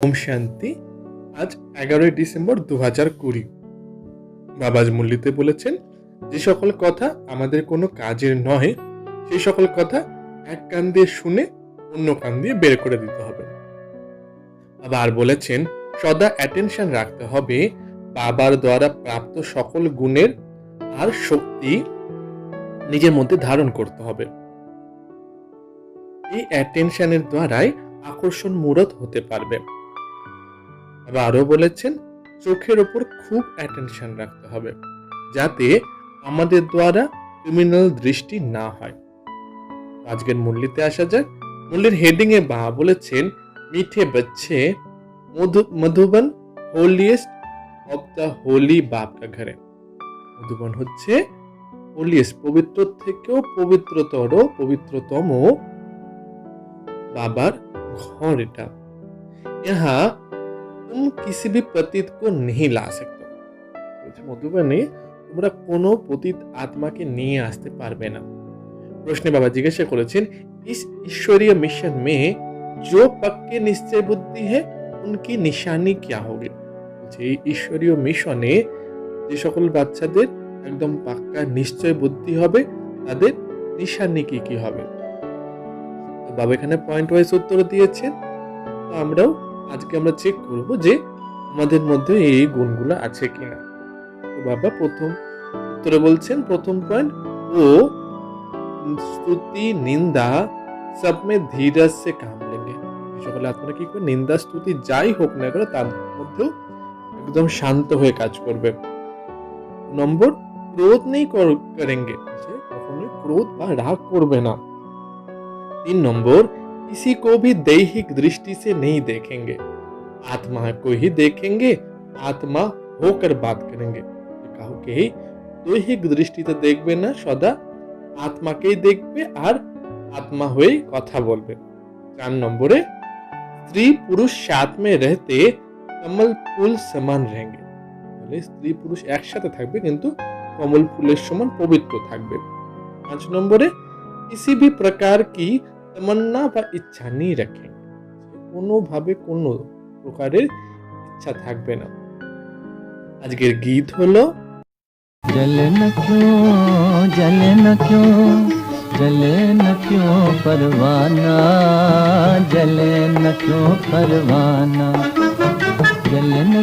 ওম শান্তি। আজ 11ই ডিসেম্বর 2020। বাবাজ মুরলিতে বলেছেন, যে সকল কথা আমাদের কোনো কাজের নয় সেই সকল কথা এক কান দিয়ে শুনে অন্য কান দিয়ে বের করে দিতে হবে। বাবা আর বলেছেন, সদা অ্যাটেনশন রাখতে হবে বাবার দ্বারা প্রাপ্ত সকল গুণের আর শক্তি নিজের মধ্যে ধারণ করতে হবে। এই অ্যাটেনশনের দ্বারাই আকর্ষণ মূরত হতে পারবে। বাবা আরো বলেছেন, চোখের ওপর খুব অ্যাটেনশন রাখতে হবে যাতে আমাদের দ্বারা ক্রিমিনাল দৃষ্টি না হয়। আজকের মুরলিতে আসা যাক। মুরলির হেডিং এ বাবা বলেছেন, মিঠে বচ্চে Madhuban holiest of the holy বাপ কা ঘরে। মধুবন হচ্ছে হোলিয়েস্ট, পবিত্র থেকেও পবিত্রতম বাবার ঘর। এটা यहाँ तुम किसी भी पतित को नहीं ला सकते। মধুবনে তোমরা কোনো পতিত আত্মাকে নিয়ে আসতে পারবে না। প্রশ্নে বাবা জিজ্ঞাসা করেছেন, इस ईश्वरीय मिशन में जो पक्के निश्चय बुद्धि है उनकी निशानी क्या होगी। এই ঈশ্বরীয় মিশনে যে সকল বাচ্চাদের একদম পাক্কা নিশ্চয় বুদ্ধি হবে তাদের নিশানি কি কি হবে। বাবা এখানে পয়েন্ট ওয়াইজ উত্তর দিয়েছেন। তো আমরাও আজকে আমরা চেক করব যে আমাদের মধ্যে এই গুণগুলো আছে কিনা। তো বাবা প্রথম উত্তরে বলছেন, প্রথম পয়েন্ট, ও स्तुति निंदा सब में धीरज से काम लेंगे। সকল আত্মারা কি করে নিন্দা স্তুতি যাই হোক না কেন তার মধ্যেও একদম শান্ত হয়ে কাজ করবে। নম্বর, ক্রোধ নেই করেंगे, কখনোই ক্রোধ বা রাগ করবে না। 3 नंबर, किसी को भी दैहिक दृष्टि से नहीं देखेंगे, आत्मा को ही देखेंगे, आत्मा होकर बात करेंगे। কাউকে দৈহিক দৃষ্টিতে দেখবে না, সদা আত্মাকেই দেখবে আর আত্মা হয়ে কথা বলবে। 4 নম্বরে, স্ত্রী পুরুষ साथ में रहते कमल फूल समान रहेंगे। মানে স্ত্রী পুরুষ একসাথে থাকবে কিন্তু কমল ফুলের সমান পবিত্র থাকবে। 5 নম্বরে, किसी भी प्रकार की तमन्ना বা ইচ্ছা नहीं रखें, কোনোভাবে কোনো প্রকারের ইচ্ছা থাকবে না। আজকের গীত হলো, जले न क्यों परवाना, जले न क्यों परवाना, जले न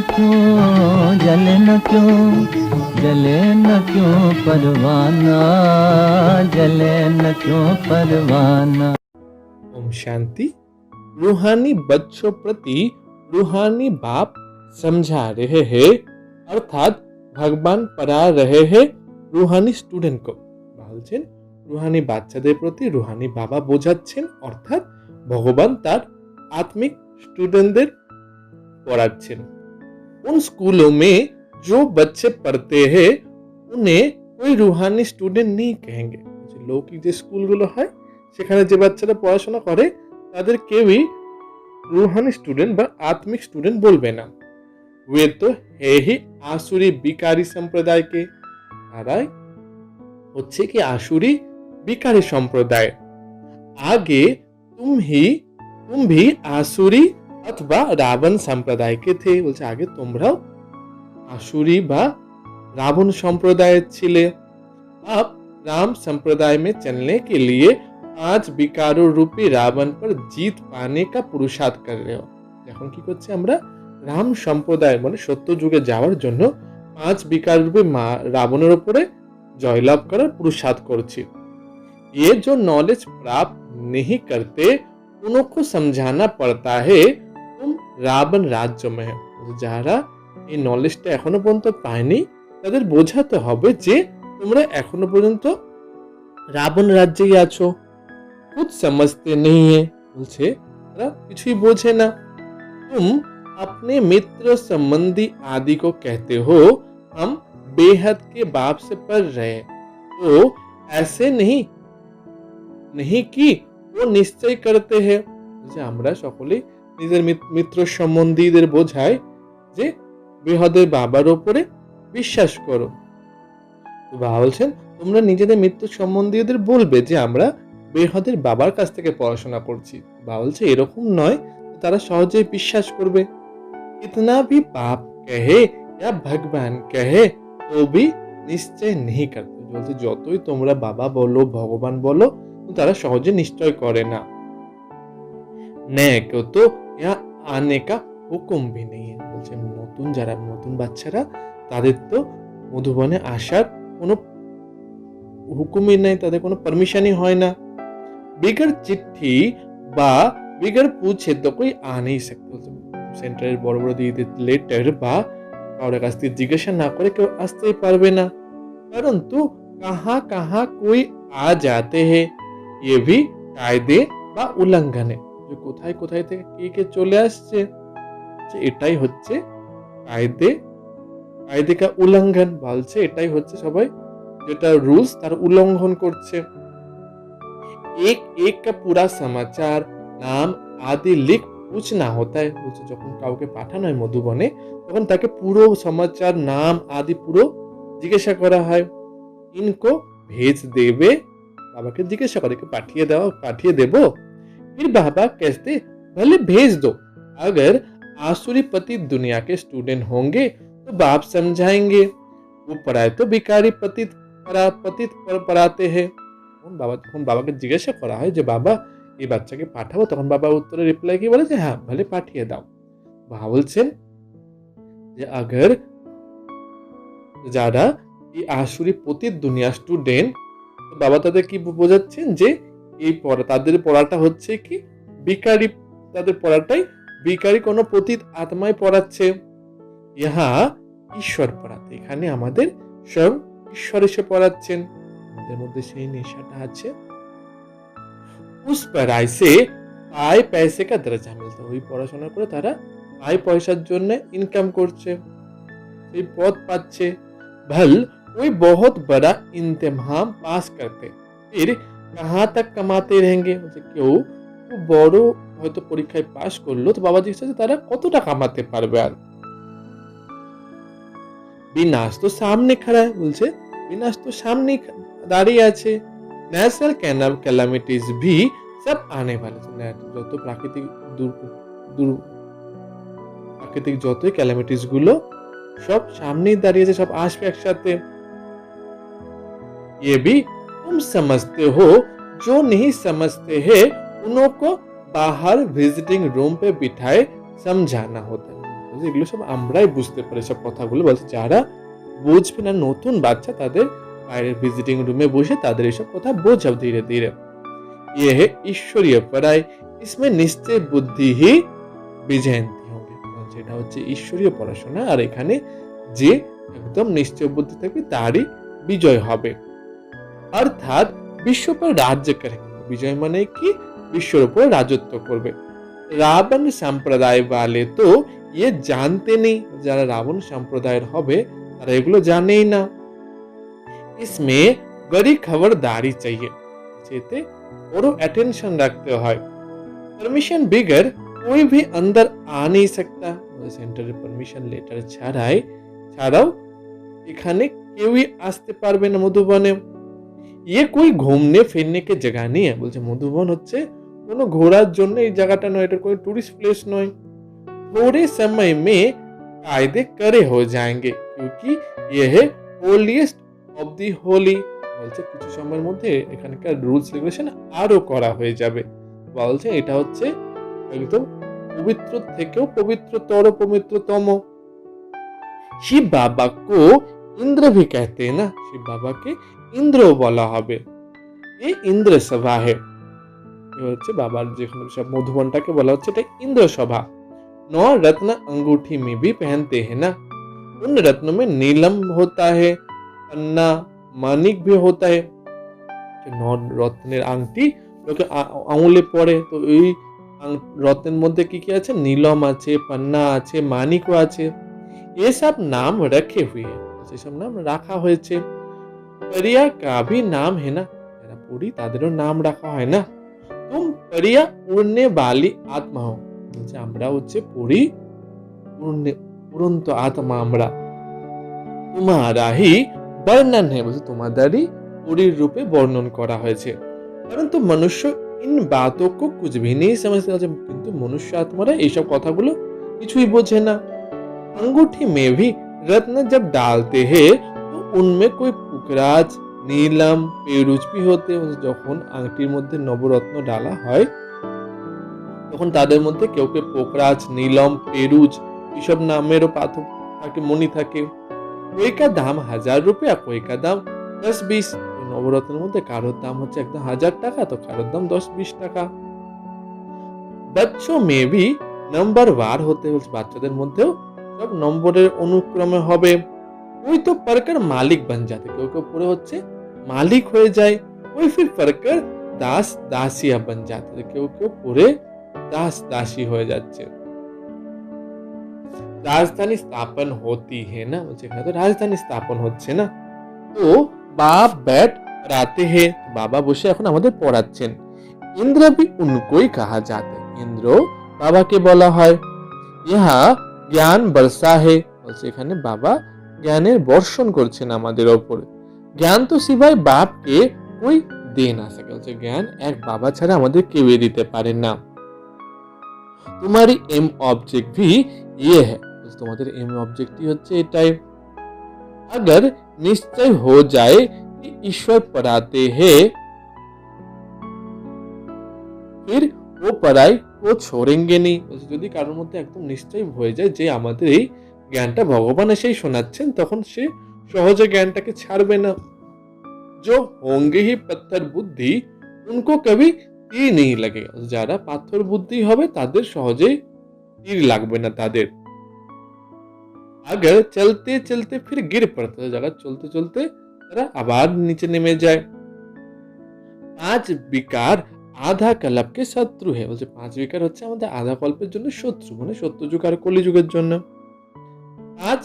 क्यों परवाना, जले न क्यों परवाना। ओम शांति। रूहानी बच्चों प्रति रूहानी बाप समझा रहे हैं, अर्थात भगवान पढ़ा रहे हैं रूहानी स्टूडेंट को। বলছেন রুহানি বাচ্চাদের প্রতি রুহানি বাবা বোঝাচ্ছেন, অর্থাৎ ভগবান তার আত্মিক স্টুডেন্টদের পড়াচ্ছেন। उन स्कूलों में जो बच्चे पढ़ते हैं उन्हें कोई रूहानी स्टूडेंट नहीं कहेंगे। লৌকিক যে স্কুলগুলো হয় সেখানে যে বাচ্চারা পড়াশোনা করে তাদের কেউই রুহানি স্টুডেন্ট বা আত্মিক স্টুডেন্ট বলবে না। वे तो है ही आसुरी बिकारी संप्रदाय के, তারাই হচ্ছে কি আসুরি বিকারী সম্প্রদায়। আগে तुम भी आसुरी अथवा रावण संप्रदाय के थे। বলছে আগে তোমরাও আসুরি বা রাবণ সম্প্রদায়ের ছিলে। अब राम संप्रदाय में चलने के लिए 5 विकारों रूपी रावण पर जीत पाने का पुरुषार्थ कर रहे हो। এখন কি করছে আমরা রাম সম্প্রদায় মানে সত্য যুগে যাওয়ার জন্য 5 বিকার রূপে রাবণের উপরে জয়লাভ করার পুরুষার্থ করছি। ये जो नॉलेज प्राप्त नहीं करते उनको समझाना पड़ता है तुम रावण राज्य में है। যারা এই নলেজটা এখনো পর্যন্ত পায়নি তাদের বোঝাতে হবে যে তোমরা এখনো পর্যন্ত রাবণ রাজ্যেই আছো। कुछ समझते नहीं है, বলছে তারা কিছুই বোঝে না। तुम अपने मित्र संबंधी आदि को कहते हो हम बेहद के बाप से पढ़ रहे, तो ऐसे नहीं कि वो निश्चय करते हैं। যে আমরা সকলেই নিজের মিত্র সম্বন্ধীদের বোঝাই যে বেহদের বাবার উপরে বিশ্বাস করো। তো বাবা বলছেন তোমরা নিজেদের মিত্র সম্বন্ধীদের বলবে যে আমরা বেহদের বাবার কাছ থেকে পড়াশোনা করছি। বাবা বলছে এরকম নয় তারা সহজেই বিশ্বাস করবে। कितना भी बाप कहे या भगवान कहे तो भी নিশ্চয় नहीं करते। বলছে যতই তোমরা বাবা বলো ভগবান বলো তারা সহজে নিশ্চয় করে না। নেক তো यहाँ आने का হুকুম भी नहीं है। বলছে নতুন বাচ্চারা তাদের তো মধুবনে আসার কোনো হুকুমই নাই, তাদের কোনো পারমিশনই হয় না। बिगर चिट्ठी বা बिगर पूछे तो कोई आ नहीं सकता। সেন্টারের বড় বড় দিদিদের লেটার বা কারোর কাছ থেকে জিজ্ঞাসা না করে কেউ আসতেই পারবে না। परंतु कहाँ कहाँ कोई आ जाते हैं ये भी কায়দে বা উল্লঙ্ঘনে। যে কোথায় কোথায় থেকে কে চলে আসছে, এটাই হচ্ছে কায়দে কা উল্লঙ্ঘন। বলছে এটাই হচ্ছে সবাই যেটা রুলস তার উল্লঙ্ঘন করছে। एक एक का पूरा समाचार नाम आदि लिख पूछना होता है। বলছে যখন কাউকে পাঠানো হয় মধুবনে তখন তাকে পুরো সমাচার নাম আদি পুরো জিজ্ঞাসা করা হয়। ইনকো ভেজ দেবে, বাবাকে জিজ্ঞাসা করে कि पाठिए देबो। फिर बाबा कहते भले भेज दो, अगर आसुरी पति दुनिया के स्टूडेंट होंगे तो बाप समझाएंगे, वो पढ़ाए तो भिखारी पतित पढ़ाते हैं। যখন বাবাকে জিজ্ঞাসা করা হয় যে বাবা এই বাচ্চাকে পাঠাবো, তখন বাবা উত্তরে রিপ্লাই কি বলে যে হ্যাঁ ভলে পাঠিয়ে দাও। বাবা বলছেন যে আগর যারা এই আসুরি পতিত দুনিয়া স্টুডেন্ট, বাবা তাদের কি বোঝাচ্ছেন যে এই তাদের পড়াটা হচ্ছে কি ভিখারি, তাদের পড়াটাই ভিখারি কোনো পতিত আত্মায় পড়াচ্ছে। ইহা ঈশ্বর পড়াতে, এখানে আমাদের স্বয়ং ঈশ্বর এসে পড়াচ্ছেন। আমাদের মধ্যে সেই নেশাটা আছে। উস পড়াই সে আয় পয়সে কা দরজা মিলতা, ওই পড়াশোনা করে তারা আয় পয়সার জন্য ইনকাম করছে, সেই পদ পাচ্ছে। भल कोई बहुत बड़ा इम्तिहान पास करते फिर कहाँ तक कमाते रहेंगे। কেউ বড় হয়তো পরীক্ষায় পাশ করলো, তো বাবা জিজ্ঞাসা তারা কতটা কামাতে পারবে। আর বিনাশ তো সামনে খাড়া, বলছে বিনাশ তো সামনে দাঁড়িয়ে আছে। ন্যাচারাল ক্যালামিটিস ভি সব আনে वाले, যত প্রাকৃতিক যতই ক্যালামিটিস গুলো সব সামনেই দাঁড়িয়েছে, সব আসবে একসাথে। ये भी तुम समझते हो, जो नहीं समझते हैं उनको बाहर ভিজিটিং রুম पे बिठाए समझाना होता है। এগুলো সব আমরাই বুঝতে পারি সব কথাগুলো। বলছে যারা বুঝবে না নতুন বাচ্চা, তাদের বাইরের ভিজিটিং রুমে বসে তাদের এসব কথা বোঝাও ধীরে ধীরে। ये है ईश्वरीय पढ़ाई, इसमें निश्चय बुद्धि ही विजयंती। এটা হচ্ছে ঈশ্বরীয় পড়াশোনা, আর এখানে যে একদম নিশ্চয় বুদ্ধি থাকবে তারই বিজয় হবে। অর্থাৎ বিশ্ব पर राज्य करेंगे। বিজয় মানে কি বিশ্বের উপর রাজত্ব করবে। রাবণ সম্প্রদায় वाले तो ये जानते नहीं, যারা রাবণ সম্প্রদায়ের হবে তারা এগুলো জানেই না। इसमें बड़ी खबरदारी चाहिए, যেতে বড় অ্যাটেনশন রাখতে হয়। परमिशन बिगर कोई भी अंदर आ नहीं सकता। সেন্টারের পারমিশন লেটার ছাড়াও এখানে কেউই আসতে পারবে না মধুবনে। ये कोई घूमने फिरने के जगह नहीं है। বলছে মধুবন হচ্ছে কোনো ঘোরার জন্য এই জায়গাটা নয়, এটা কোনো টুরিস্ট প্লেস নয়। थोड़े समय में कायदे करे हो जाएंगे क्योंकि ये है होलीएस्ट অফ দি হোলি। বলছে কিছু সময়ের মধ্যে এখানকার রুলস রেগুলেশন আরো করা হয়ে যাবে। বলছে এটা হচ্ছে একদম পবিত্র থেকেও পবিত্রতর পবিত্রতম। শিব বাবা কো ইন্দ্র ভি कहते हैं ना, শিব বাবাকে ইন্দ্র বলা হবে। এই ইন্দ্র সভা है, হচ্ছে বাবার যেখানে সব মধুবনটাকে বলা হচ্ছে এটা ইন্দ্র সভা। 9 रत्न अंगूठी में भी पहनते हैं ना, उन रत्नों में नीलम होता है, पन्ना मानिक भी होता है। 9 রত্নের আংটি লোকে আঙুলে পরে, তো এই রত্নের মধ্যে কি কি আছে, নীলম আছে, পান্না আছে, মানিকও আছে। এসব নাম রাখে হুয়ে, সেসব নাম রাখা হয়েছে। परिया का भी नाम है ना, যারা পরি তাদেরও নাম রাখা হয় না। तुम परिया उड़ने वाली आत्मा हो, বলছে আমরা হচ্ছে পরি উড়ন্ত আত্মা আমরা। তোমারা হি বর্ণন है, বলছে তোমাদেরই পরির রূপে বর্ণন করা হয়েছে। परंतु मनुष्य इन बातों को कुछ भी नहीं समझते। কিন্তু মনুষ্য আত্মারা এইসব কথাগুলো কিছুই বোঝে না। अंगूठी में भी रत्न जब डालते हैं तो उनमें कोई पुखराज, नीलम, पेरुज भी होते हैं। যখন আংটির মধ্যে নবরত্ন ডালা হয় তখন তাদের মধ্যে কেউ কেউ পোখরাজ, নীলম, পেরুজ এসব নামেরও পাথর থাকে, মণি থাকে। कोई का दाम 1000 रुपया, कोई का दाम 10-20। নবরত্নের মধ্যে কারোর দাম হচ্ছে একদম 1000 টাকা, তো কারোর দাম 10-20 টাকা। बच्चों में भी नंबर वार होते हैं। বাচ্চাদের মধ্যেও সব নম্বরের অনুক্রমে হবে। कोई तो पढ़कर मालिक बन जाते, কেউ কেউ পড়ে হচ্ছে মালিক হয়ে যায়। कोई फिर पढ़कर दास दासिया बन जाते, কেউ কেউ পড়ে दास दासी হয়ে যাচ্ছে। রাজধানী স্থাপন होती है ना, বলছে এখানে তো রাজধানী স্থাপন হচ্ছে না। তো बाप बैठ पढ़ाते हैं, বাবা বসে এখন আমাদের পড়াচ্ছেন। इंद्र भी उनको ही कहा जाता है, इंद्र বাবাকে বলা হয়। ইহা জ্ঞান বর্ষা है, বলছে এখানে বাবা জ্ঞানের বর্ষণ করছেন আমাদের ওপরে। জ্ঞান তো সিवाय बाप के कोई दे ना सके, বলছে জ্ঞান এক বাবা ছাড়া আমাদের কেউই দিতে পারে না। तुम्हारी एम ऑब्जेक्ट भी ये है, তোমাদের एम ऑब्जेक्टই হচ্ছে এটাই। अगर निश्चय हो जाए कि ईश्वर पढ़ाते हैं फिर वो पढ़ाई को छोड़ेंगे नहीं, যদি কারোর মধ্যে একদম নিশ্চয় হয়ে যায় যে আমাদের এই জ্ঞানটা ভগবান এসেই শোনাচ্ছেন, তখন সে সহজে জ্ঞানটাকে ছাড়বে না। जो होंगे ही पत्थर बुद्धि उनको कभी तीर नहीं लगेगा, যারা পাথর বুদ্ধি হবে তাদের সহজেই তীর লাগবে না তাদের। अगर चलते चलते फिर गिर पड़ते, যারা চলতে চলতে তারা আবার নিচে নেমে যায়। 5 विकार আধা কল্প के শত্রু है, বলছে 5 বিকার হচ্ছে আমাদের আধা কল্পের জন্য শত্রু, মানে সত্যযুগ আর কলিযুগের জন্য। 5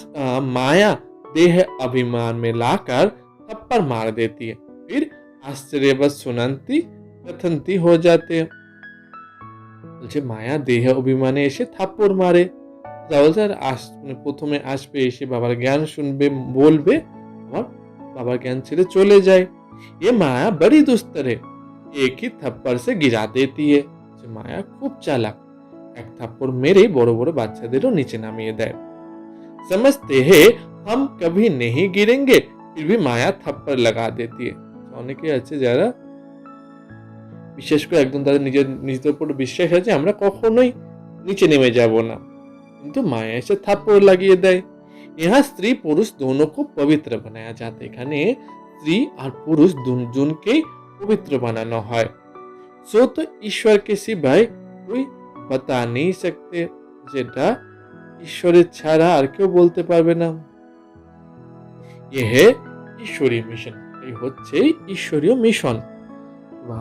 माया देह अभिमान में लाकर थप्पड़ मार देती है, फिर आश्चर्यवश सुनंती कथनती हो जाते हैं। বলছে মায়া দেহ অভিমানে এসে থাপ্পড় মারে, যা বলছে আর প্রথমে আসবে, এসে বাবার জ্ঞান শুনবে, বলবে, আবার বাবার জ্ঞান ছেড়ে চলে যায়। ये माया बड़ी दुस्तर है, एक ही थप्पड़ से गिरा देती है। মায়া খুব চালাক, এক থাপ্পড় মেরে বড় বড় বাচ্চাদেরও নিচে নামিয়ে দেয়। समझते हैं हम कभी नहीं गिरेंगे, फिर भी माया थप्पड़ लगा देती है। অনেকে আছে যারা বিশেষ করে একদম তাদের নিজেদের উপর বিশ্বাস আছে আমরা কখনোই নিচে নেমে যাব না, কিন্তু মায়া এসে থাপ্পড় লাগিয়ে দেয়। यहाँ स्त्री पुरुष दोनों को पवित्र बनाया जाता है, এখানে স্ত্রী আর পুরুষ দুজনকেই পবিত্র বানানো হয়। सो तो ईश्वर के सिवाय कोई बता नहीं सकते, যেটা ঈশ্বরের ছাড়া আর কেউ বলতে পারবে না। यह ईश्वरीय मिशन, এই হচ্ছে ঈশ্বরীয় মিশন।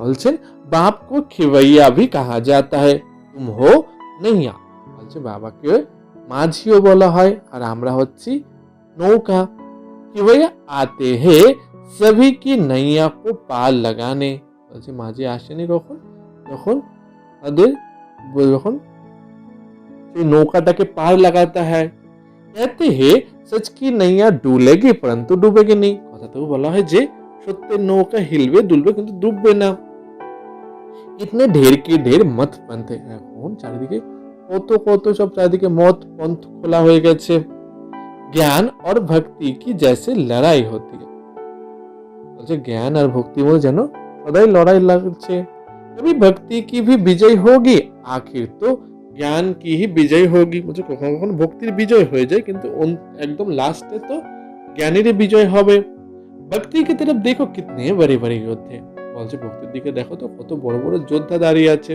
বলছেন बाप को खिवैया भी कहा जाता है, तुम हो नैया, বলছে বাবাকে মাঝিও বলা হয় আর আমরা হচ্ছি নৌকা। खिवैया आते हैं सभी की नैया को पार लगाने, বলছে মাঝি আসেনি কখন, যখন তাদের যখন সেই নৌকাটাকে পার লাগাতে হয়। कहते हैं सच की नैया डूलेगी परंतु डूबेगी नहीं, কথাতেও বলা হয় যে সত্যের নৌকা হিলবে দুলবে কিন্তু ডুববে না। इतने ढेर की ढेर मत पंथ, এখন চারিদিকে কত কত সব চারিদিকে মত পন্থ খোলা হয়ে গেছে। ज्ञान और भक्ति की जैसे लड़ाई होती है, বলছে জ্ঞান আর ভক্তি মধ্যে যেন সদাই লড়াই লাগছে। कभी भक्ति की भी विजय होगी, आखिर तो ज्ञान की ही विजय होगी, বলছে কখনো কখনো ভক্তির বিজয় হয়ে যায় কিন্তু একদম লাস্টে তো জ্ঞানেরই বিজয় হবে। भक्ति की तरफ देखो कितने बड़े बड़े योद्धे, বলছে ভক্তির দিকে দেখো তো কত বড় বড় যোদ্ধা দাঁড়িয়ে আছে।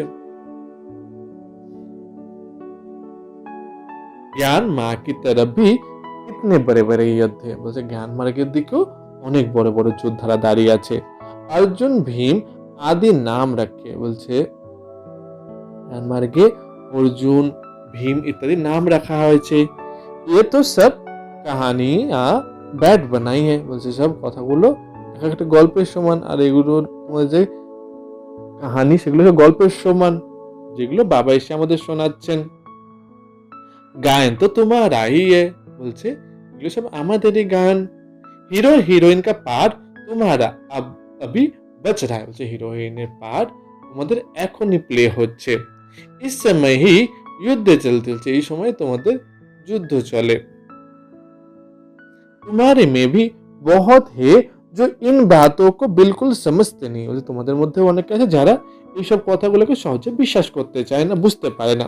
ज्ञान माँ की तरफ भी कितने बड़े बड़े योद्धे, বলছে জ্ঞান মার্গের দিকেও অনেক বড় বড় যোদ্ধারা দাঁড়িয়ে আছে। अर्जुन भीम आदि नाम रखे, বলছে জ্ঞান মার্গে অর্জুন ভীম ইত্যাদি নাম রাখা হয়েছে। ये तो सब कहानी ব্যাট বানাই है, বলছে সব কথাগুলো একটা গল্পের সমান, আর এগুলোর মধ্যে কাহানি সেগুলো গল্পের সমান যেগুলো বাবা এসে আমাদের শোনাচ্ছেন। গান তো তোমার ही है, বলছে এগুলো সব আমাদেরই গান। হিরো হিরোইন কা পার্ট তোমারা अब अभी बच रहा है, বলছে হিরোইনের পার্ট তোমাদের এখনই প্লে হচ্ছে। इस समय ही युद्ध चलते চলছে, এই সময় তোমাদের যুদ্ধ চলে। तुम्हारे में भी बहुत है जो इन बातों को बिल्कुल समझते नहीं, বলছে তোমাদের মধ্যে অনেকে আছে যারা এইসব কথাগুলোকে সহজে বিশ্বাস করতে চায় না, বুঝতে পারে না।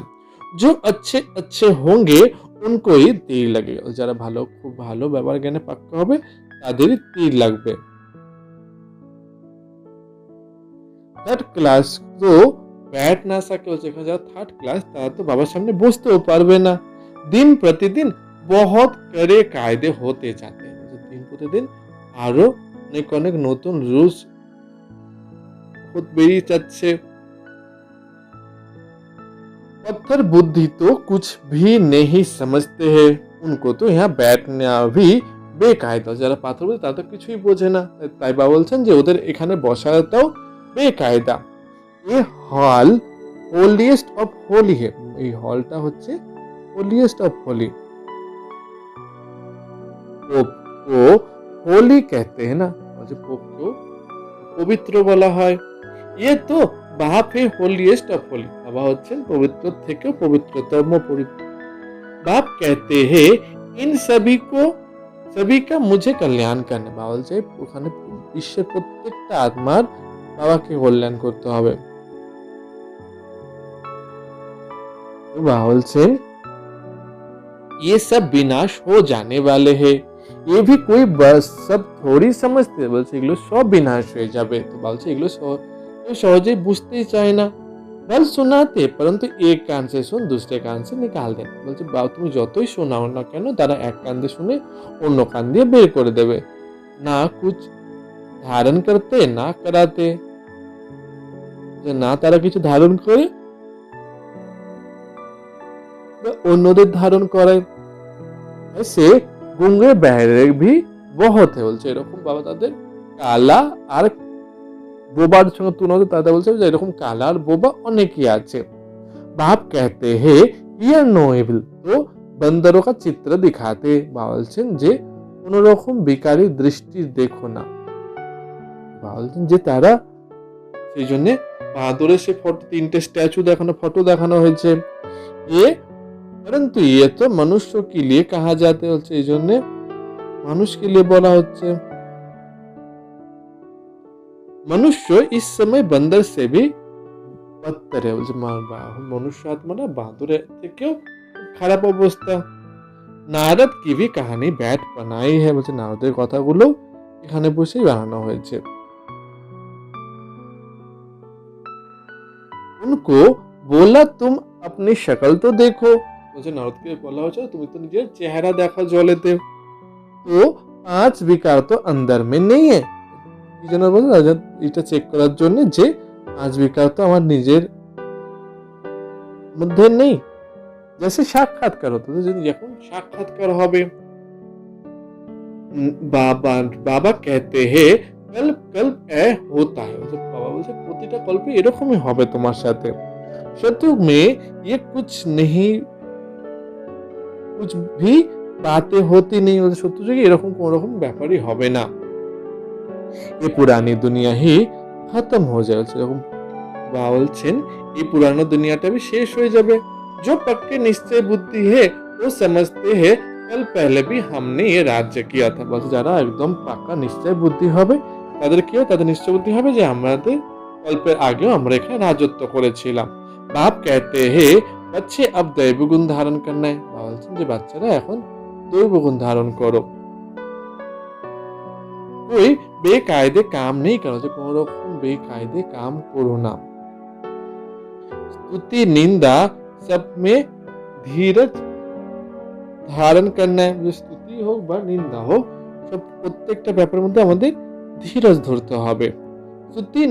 जो अच्छे अच्छे होंगे उनको ही तीर लगेगा, যারা ভালো, খুব ভালো ব্যবহার জ্ঞানে পাক্কা হবে তাদেরই তীর লাগবে। থার্ড ক্লাস তো बैठ ना सके, বলছে এখানে যারা থার্ড ক্লাস তারা তো বাবার সামনে বসতেও পারবে না। दिन प्रतिदिन बहुत कड़े कायदे होते जाते हैं, দিন প্রতিদিন আরো অনেক অনেক নতুন রুলস বেরিয়ে যাচ্ছে। पत्थर बुद्धि तो कुछ भी नहीं समझते हैं, उनको तो यहाँ बैठना भी বেকায়দা, যারা পাথর বুঝে তারা তো কিছুই বোঝে না, তাই বাবা বলছেন যে ওদের এখানে বসাটাও বেকায়দা। এ হল হোলিয়েস্ট অফ হোলি হে, এই হলটা হচ্ছে হোলিয়েস্ট অফ হোলি। পোপ को होली कहते हैं ना, বলছে পোপকেও পবিত্র বলা হয়। ये तो बाप है होलिएस्ट ऑफ होली, बाबा হচ্ছেন পবিত্র থেকেও পবিত্রতম। बाप कहते हैं इन सभी का मुझे कल्याण करना, বাবা বলছে ওখানে বিশ্বের প্রত্যেকটা আত্মার বাবাকে কল্যাণ করতে হবে। বাবা বলছেন ये सब विनाश हो जाने वाले हैं, ये भी कोई बस सब थोड़ी समझते, বলছে এগুলো সব বিনাশ হয়ে যাবে। তো বলছে এগুলো সহজেই বুঝতেই চায় না। বল শোনাতে परंतु एक कान से सुन दूसरे कान से निकाल दे, বলছে বাবা তুমি যতই শোনাও না কেন তারা এক কান দিয়ে শুনে অন্য কান দিয়ে বের করে দেবে। না कुछ ধারণ করতে না করাতে, যে না তারা কিছু ধারণ করে অন্যদের ধারণ করে। সে গুঙ্গে বহরে ভি বহুত है, বলছে এরকম বাবা তাদের কালা আর বোবার সঙ্গে তুলনা তাদের বলছে যে এরকম কালা আর বোবা অনেকই আছে। বাপ कहते हैं ये नोएबल, তো বন্দরোं का চিত্র दिखाते, বাবা বলছেন যে কোন রকম বিকারী দৃষ্টি দেখো না, বাবা বলছেন যে তারা সেই জন্য বাঁদরের সে ফটো, তিনটে স্ট্যাচু দেখানো, ফটো দেখানো হয়েছে। এ परंतु ये तो मनुष्य के लिए कहा जाते, বলছে এই জন্য মানুষকে लिए বলা হচ্ছে। मनुष्य इस समय बंदर से भी बदतर है, বলছে মনুষ্য আত্মাটা বাঁদরের থেকেও খারাপ অবস্থা। নারদ কি भी कहानी बैठ बनाई है, বলছে নারদের কথাগুলো এখানে বসেই বানানো হয়েছে। उनको बोला तुम अपनी शक्ल तो देखो, বলছে নারদকে বলা হয়েছে তুমি তো নিজের চেহারা দেখা জলেতে। তো 5 विकार तो अंदर में नहीं है, কি জন্য বলছে এটা চেক করার জন্য যে 5 विकार তো আমার নিজের মধ্যে নেই। जैसे সাক্ষাৎকার হতো, যদি যখন সাক্ষাৎকার হবে। বাবা कहते हैं कल्प कल्प ऐ होता है, বাবা বলছে প্রতিটা কল্পে এরকমই হবে তোমার সাথে। सतयुग में ये कुछ नहीं, कुछ भी बातें होती नहीं, সত্য যুগে এরকম কোন রকম ব্যাপারই হবে না। ये पुरानी दुनिया ही खत्म हो जाए, এরকম বাবা বলছেন এই পুরানো দুনিয়াটা भी শেষ হয়ে যাবে। जो पक्के निश्चय बुद्धि है वो समझते हैं कल पहले भी हमने ये राज्य किया था, বলছে যারা একদম পাক্কা নিশ্চয় বুদ্ধি হবে তাদের কি হবে, তাদের নিশ্চয় বুদ্ধি হবে যে আমাদের কল্পের আগেও আমরা এখানে রাজত্ব করেছিলাম। बाप कहते हैं बच्चे अब दैव गुण धारण करना है, বাবা বলছেন যে বাচ্চারা এখন দৈব গুণ ধারণ করো। कोई बेकायदे काम नहीं करो, যে কোন রকম বেকায়দে কাম করো না। स्तुति निंदा सब में धीरज ধারণ करना है, যে স্তুতি হোক বা নিন্দা হোক সব প্রত্যেকটা ব্যাপারের মধ্যে আমাদের ধীরজ ধরতে হবে। स्तुति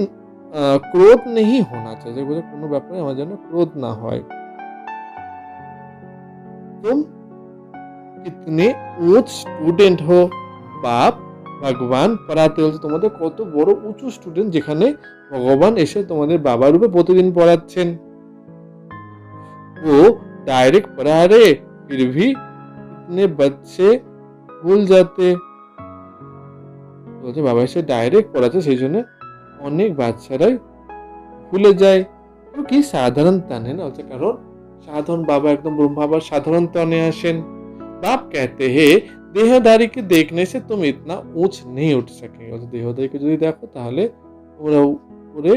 क्रोध नहीं होना चाहिए, যে কোনো ব্যাপারে আমার যেন ক্রোধ না হয়। तुम कितने ऊंच स्टूडेंट हो, बाप ভগবান পড়াতে, বলছে তোমাদের কত বড় উঁচু স্টুডেন্ট যেখানে ভগবান এসে তোমাদের বাবার রূপে প্রতিদিন পড়াচ্ছেন। ও डायरेक्ट पढ़ा रहे फिर भी इतने बच्चे भूल जाते, বলছে বাবা এসে ডাইরেক্ট পড়াচ্ছে সেই জন্য অনেক বাচ্চারাই ভুলে যায়। কি সাধারণ तन है ना, বলছে কারণ সাধারণ বাবা একদম ব্রহ্মা বাবা সাধারণ तने আসেন। बाप कहते हैं देहधारी के देखने से तुम इतना ऊंच नहीं उठ सकेंगे, বলছে দেহধারীকে যদি দেখো তাহলে তোমরা উপরে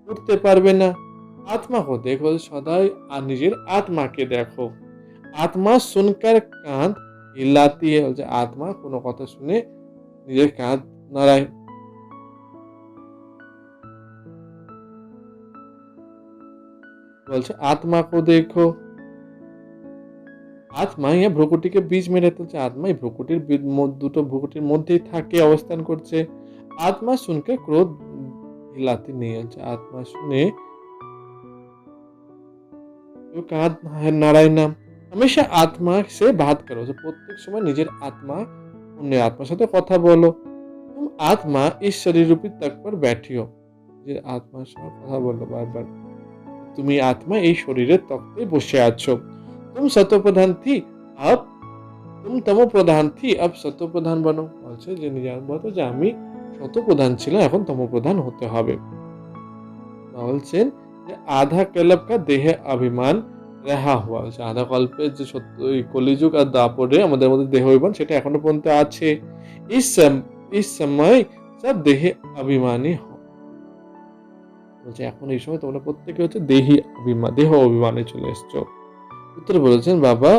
উঠতে পারবে না। आत्मा को देखो, सदाई নিজের আত্মাকে দেখো। आत्मा सुनकर कान हिलाती है, বলছে আত্মা কোনো কথা শুনে নিজের কাঁধ নাড়ায়। বলছে आत्मा को देखो, आत्मा यहाँ ভ্রুকুটি के बीच में रहते হচ্ছে আত্মা এই ভ্রুকুটির দুটো ভ্রুকুটির মধ্যেই থাকে, অবস্থান করছে। आत्मा सुनकर क्रोध हिलाती नहीं, হচ্ছে আত্মা শুনে কাঁধ নাড়ায় না। हमेशा आत्मा से बात करो, প্রত্যেক সময় নিজের আত্মা অন্যের আত্মার সাথে কথা বলো। तुम आत्मा इस शरीर रूपी तक पर बैठी हो, নিজের আত্মার সাথে কথা বলো বারবার। তুমি আত্মা এই শরীরের তক্তে বসে আছো। तुम सतो प्रधान थी, अब तुम तमो प्रधान थी, अब सतो प्रधान बनो, বলছে যে নিজের বলতো যে আমি সত প্রধান ছিলাম, এখন তম প্রধান হতে হবে। বলছেন যে আধা কল্প কা দেহে অভিমান রেহা হুয়া, বলছে আধা কল্পের যে সত্য কলিযুগ আর দাপরে আমাদের মধ্যে দেহ অভিমান সেটা এখনো পর্যন্ত আছে। इस समय सब দেহে অভিমানী হও, বলছে এখন এই সময় তোমরা প্রত্যেকে হচ্ছে দেহ অভিমানে চলে এসছো। উত্তরে বলেছেন বাবা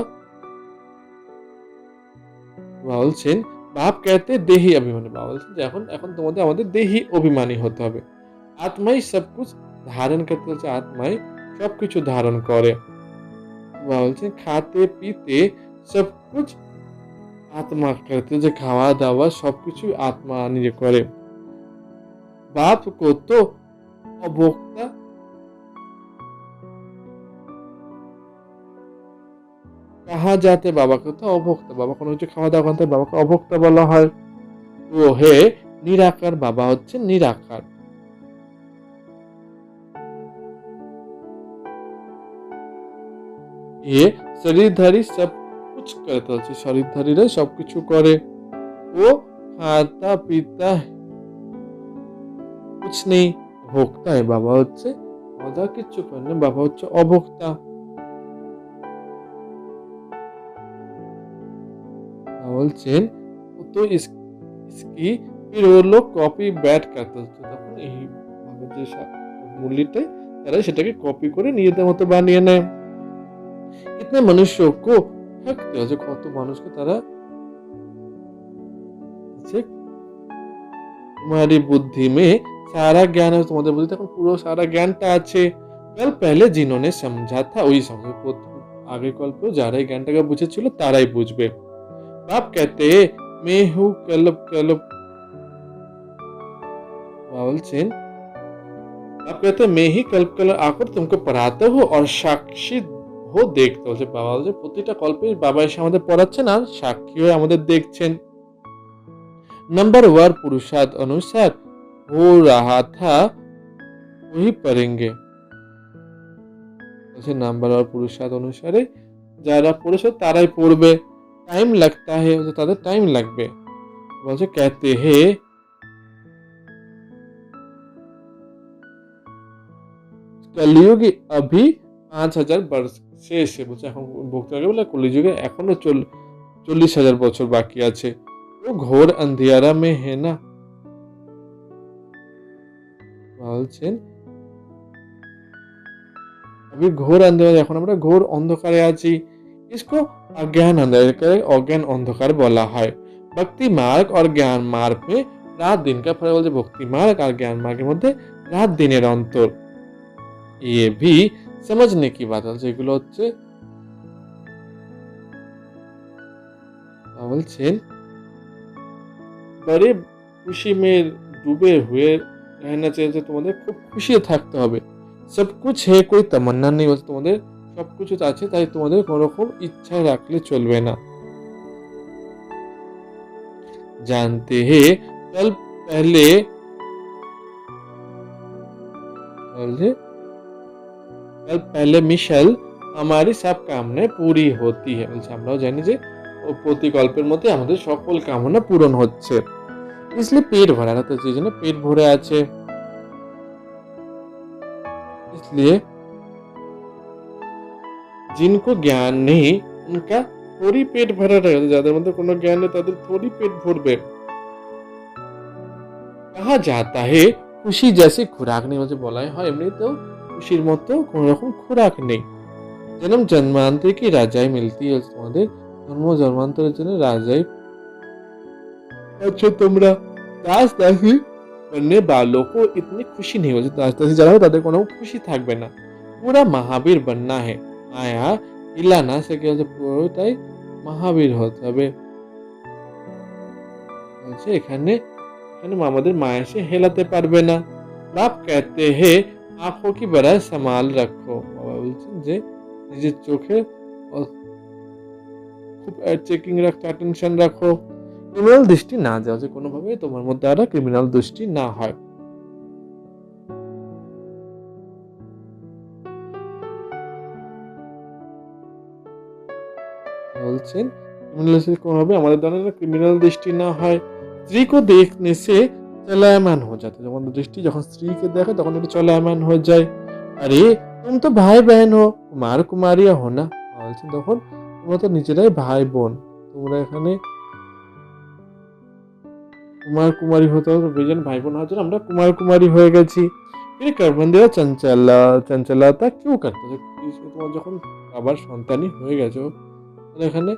বলছেন বাপ कहते দেহি অভিমানী, বাবা বলছেন যে এখন তোমাদের আমাদের দেহি অভিমানী হতে হবে। আত্মাই সব कुछ ধারণ করতে, হচ্ছে আত্মাই সবকিছু ধারণ করে। বাবা বলছেন খাতে পিতে সব कुछ আত্মা করতে, যে খাওয়া দাওয়া সবকিছু আত্মা নিজে করে। বাপ কো তো অভোক্তা কাহা যাতে, বাবাকে তো অভোক্তা, বাবা কোনো কিছু খাওয়া দাওয়া করতে বাবাকে অভোক্তা বলা হয়। ও হে নিরাকার, বাবা হচ্ছে নিরাকার। এ শরীরধারী সব कुछ करते, হচ্ছে শরীরধারীরা সবকিছু করে। ও খাতা পিতা कुछ नहीं, ভোক্তা है, বাবা হচ্ছে খাওয়া কিচ্ছু করে না, বাবা হচ্ছে অভোক্তা। বলছেন তো इसकी फिर वो लोग कॉपी बैट करते, তখন এই ভাবে যে মূল্যটাই তারা সেটাকে কপি করে নিজেদের মতো বানিয়ে নেয়। इतने मनुष्यों को ठगते, হচ্ছে কত মানুষকে তারা হচ্ছে तुम्हारी बुद्धि में सारा ज्ञान है, তোমাদের বুদ্ধিতে এখন পুরো সারা জ্ঞানটা আছে। कल पहले जिन्होंने समझा था वही समझे, আগের কল্পেও যারা এই জ্ঞানটাকে বুঝেছিল তারাই বুঝবে। बाप कहते मैं हूँ कल्प कल्प, बोलছেন बाप कहते मैं ही कल्प कल्प आकर तुमको पढ़ाता हूँ और साक्षी हो देखते, বলছে বাবা বলছে প্রতিটা কল্পে বাবা এসে আমাদের পড়াচ্ছেন আর সাক্ষী হয়ে আমাদের দেখছেন। नंबर वर पुरुषार्थ अनुसार हो रहा था वही पढ़ेंगे, বলছে নাম্বার ওয়ার পুরুষার্থ অনুসারে যারা পড়েছে তারাই পড়বে। टाइम लगता है, তাদের টাইম লাগবে। বলছে कहते हैं कलयुग अभी 5000 वर्ष शेष है, বলছে এখন ভক্তকে বলে কলিযুগে এখনো 40,000 বছর বাকি আছে। वो घोर अंधियारा में है ना, বলছেন अभी घोर अंधेरा, এখন আমরা ঘোর অন্ধকারে আছি। इसको अज्ञान अंधकार, अज्ञान अंधकार बोला है। भक्ति मार्ग और ज्ञान मार्ग में रात दिन का फर्क, बोलते भक्ति मार्ग और ज्ञान मार्ग के मध्य रात दिनेर अंतर, ये भी समझने की बात है। এগুলো হচ্ছে বলছেন बड़े खुशी में डूबे हुए रहना चाहिए, তোমাদের খুব খুশি থাকতে হবে। सब कुछ है कोई तमन्ना नहीं, বলছে তোমাদের সবকিছু আছে তাই তোমাদের কোনো রকম ইচ্ছা রাখলে চলবে না। जानते हैं कल पहले मिशल हमारी सब कामनाएं पूरी होती है, বলছে আমরাও জানি যে প্রতি কল্পের মধ্যে আমাদের সকল কামনা পূরণ হচ্ছে। इसलिए पेट भरा रहता है, জন্য পেট ভরে আছে। इसलिए जिनको ज्ञान নেই उनका थोड़ी पेट ভরা রয়েছে, যাদের মধ্যে কোনো জ্ঞান নেই তাদের थोड़ी पेट भरবে। कहा जाता है খুশি जैसे खुराक नहीं, বলছে বলাই হয় এমনিতেও খুশির মতো কোনো রকম খুরাক নেই। जन्म जन्मांतर की राजाई मिलती है, তোমাদের জন্ম জন্মান্তরের জন্য রাজাই। अच्छा তোমরা দাস দাসী बनने वालों को इतनी खुशी नहीं होती, दास दासी যারা হবে তাদের কোনো খুশি থাকবে না। पूरा महावीर बनना है, মায়া হিলা না সকে, পুরোটাই মহাবীর হতে হবে। বলছে এখানে এখানে আমাদের মায়া সে হেলাতে পারবে না। বাপ कहते हैं आंखों की बड़ा संभाल रखो, বাবা বলছেন যে নিজের চোখে খুব চেকিং রাখো, অ্যাটেনশন রাখো, ক্রিমিনাল দৃষ্টি না যাও, যে কোনোভাবে তোমার মধ্যে আর ক্রিমিনাল দৃষ্টি না হয়। বলছেন ক্রিমিনাল কোনোভাবে আমাদের দ্বারা ক্রিমিনাল দৃষ্টি না হয়। স্ত্রী को देखने से चलायमान हो जाता है, যখন দৃষ্টি যখন স্ত্রীকে দেখে তখন এটা চলায়মান হয়ে যায়। আরে তুমি তো ভাই বহন হো, কুমার কুমারিয়া হো না, বলছেন তখন তোমরা তো নিজেরাই ভাই বোন, তোমরা এখানে কুমার কুমারী হতে হবে, দুজন ভাই বোন হওয়ার জন্য আমরা কুমার কুমারী হয়ে গেছি। फिर कर्मंदिरा চঞ্চলতা क्यों करते हो, তোমার যখন বাবার সন্তানই হয়ে গেছো এখানে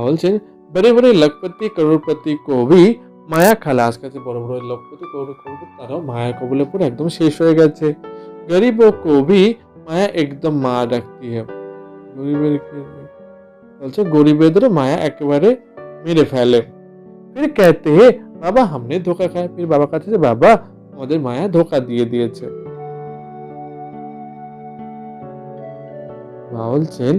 বলছেন बड़े बड़े लखपति करोड़पति को भी মায়া খালাস কাছে, বড় বড় লক্ষপতি করোড়পতি তারাও মায়া কবলে পড়ে একদম শেষ হয়ে গেছে। गरीबों को भी মায়া একদম মার রাখती है, গরিবের বলছে গরিবেদের মায়া একেবারে মেরে ফেলে। फिर कहते हैं বাবা हमने धोखा खाया, फिर বাবা কাছে যে বাবা আমাদের মায়া ধোকা দিয়ে দিয়েছে। বলছেন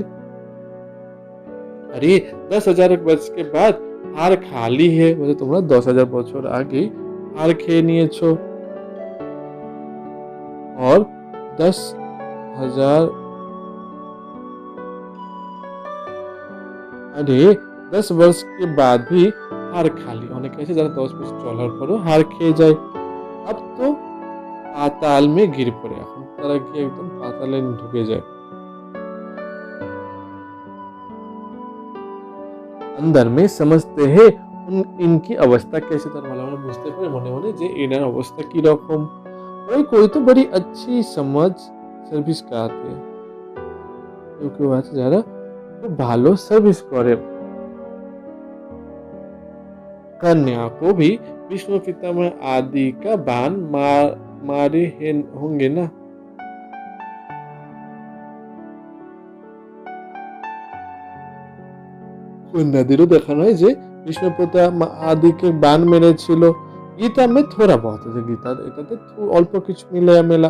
अरे 10,000 वर्ष के बाद हार खाली है, বলে তোমরা 10,000 বছর আগে হার খেয়ে নিয়েছো। और 10,000 अरे 10 वर्ष के बाद भी हार खाली, অনেকে আছে যারা 10 বছর চলার পরও হার খেয়ে যায়। अब तो পাতাল में गिर पड़े, এখন তারা গিয়ে একদম পাতালে ঢুকে যায়। अंदर में समझते हैं इनकी अवस्था कैसे, তার ভালো ভালো বুঝতে পারে মনে মনে যে এনার অবস্থা কি রকম। कोई तो बड़ी अच्छी समझ सर्विस कराते हैं, क्योंकि वो আছে যারা খুব ভালো সার্ভিস করে। कन्या को भी विष्णु पितामह आदि का बाण मारे होंगे ना, কন্যাদেরও দেখানো হয় যে বিষ্ণু পিতামহ আদিকে বাণ মেরেছিল। গীতা মে থোড়া বহুত আছে, গীতা এটাতে অল্প কিছু